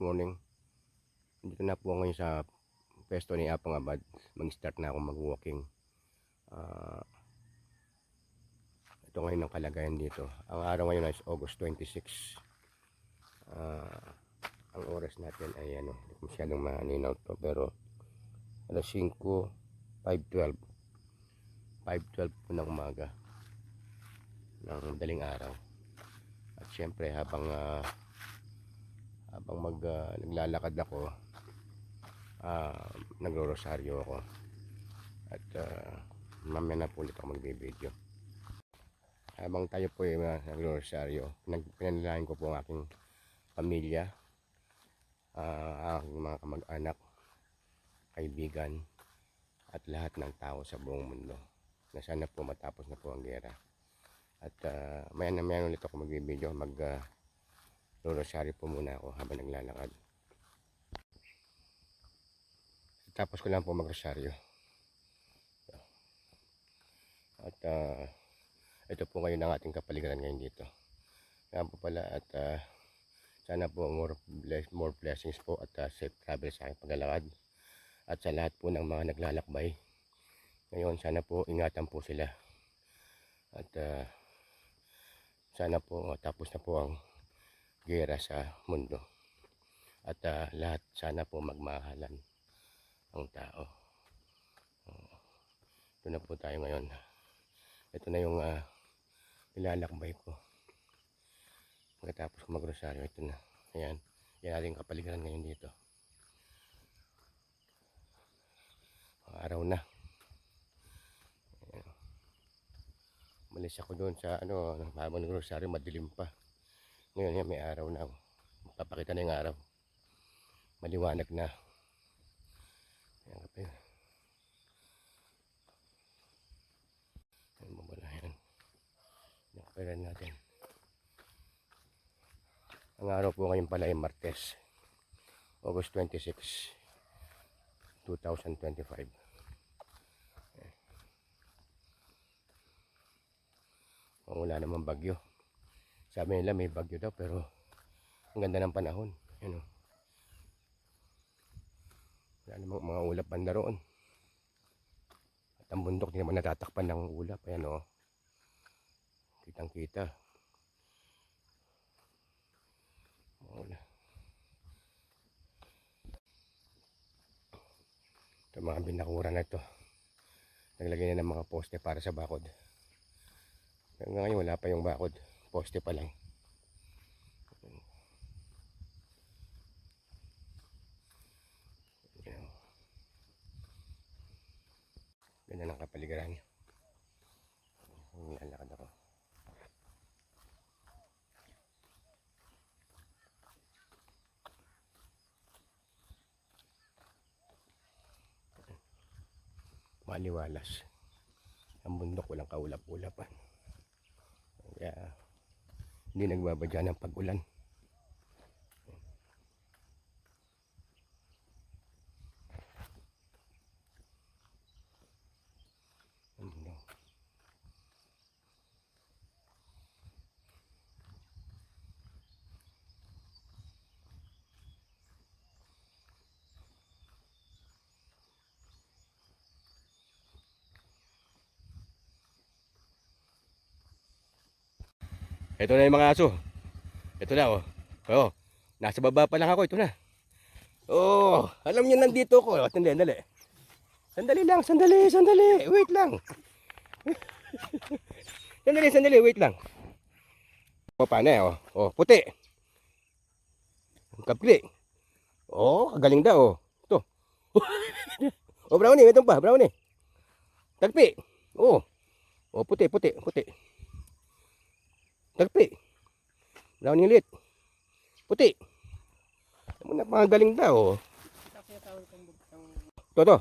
morning. Dito na po ngayon sa pwesto ni Apang Abad. Mag-start na ako mag-walking. Ito ngayon ang kalagayan dito. Ang araw ngayon ay August 26. Ang oras natin ay masyadong maninaw to, pero alas 5:12 po ng umaga ng madaling araw. At syempre habang naglalakad ako, nagro-rosaryo ako, at mamaya na po ulit ako magbibideo. Habang tayo po ay nagro-rosaryo, pinanalangin ko po ang aking pamilya, aking mga kamag-anak, kaibigan, at lahat ng tao sa buong mundo, na sana po matapos na po ang giyera. At maya ulit ako magbibideo. Rosaryo po muna ako habang naglalakad. Tapos ko lang po magrosaryo. At ito po ngayon ang ating kapaligiran ngayon dito. Kaya po pala, at sana po more blessings po, at safe travel sa aking paglalakad. At sa lahat po ng mga naglalakbay ngayon, sana po ingatan po sila. At sana po tapos na po ang giyera sa mundo. At lahat sana po magmahalan ang tao. Ito na po tayo ngayon. Ito na yung nilalakbay ko. Pagkatapos ko magrosaryo, ito na. Ayan. Yan ating kapaligiran ngayon dito. Araw na. Ayan. Malis ako doon sa habang nagrosaryo, madilim pa. Ngayon yan, may araw na. Papakita na yung araw. Maliwanag na. Ayan, kapag ayan, mabala yan. Nakapiran natin. Ang araw po ngayon pala ay Martes, August 26, 2025. Wala namang bagyo. Sabi nila may bagyo daw, pero ang ganda ng panahon. Wala namang mga ulap banda roon. At ang bundok hindi naman natatakpan ng ulap. Ayan o. Kitang kita. Ito mga binakuran na ito. Naglagay na ng mga poste para sa bakod. Hanggang ngayon wala pa yung bakod. Poste pa lang. Ganda ng kapaligiran. Lalakad ako. Maliwalas. Ang bundok walang kaulap-ulapan. Kaya hindi nagbabadya ng pag-ulan. Ito na yung mga aso. Ito na oh. Oh, nasa baba pa lang ako, ito na. Oh, alam niyo nandito ako. Sandali. Sandali lang. Wait lang. Sandali, wait lang. O, paano oh. Oh, puti. Kapli. Oh, kagaling daw oh. Ito. Oh, brownie, ito pa, brownie. Tagpi. Oh. Oh, puti. Tagpi. Brownie ulit. Puti. Ano na, mga galing daw. To.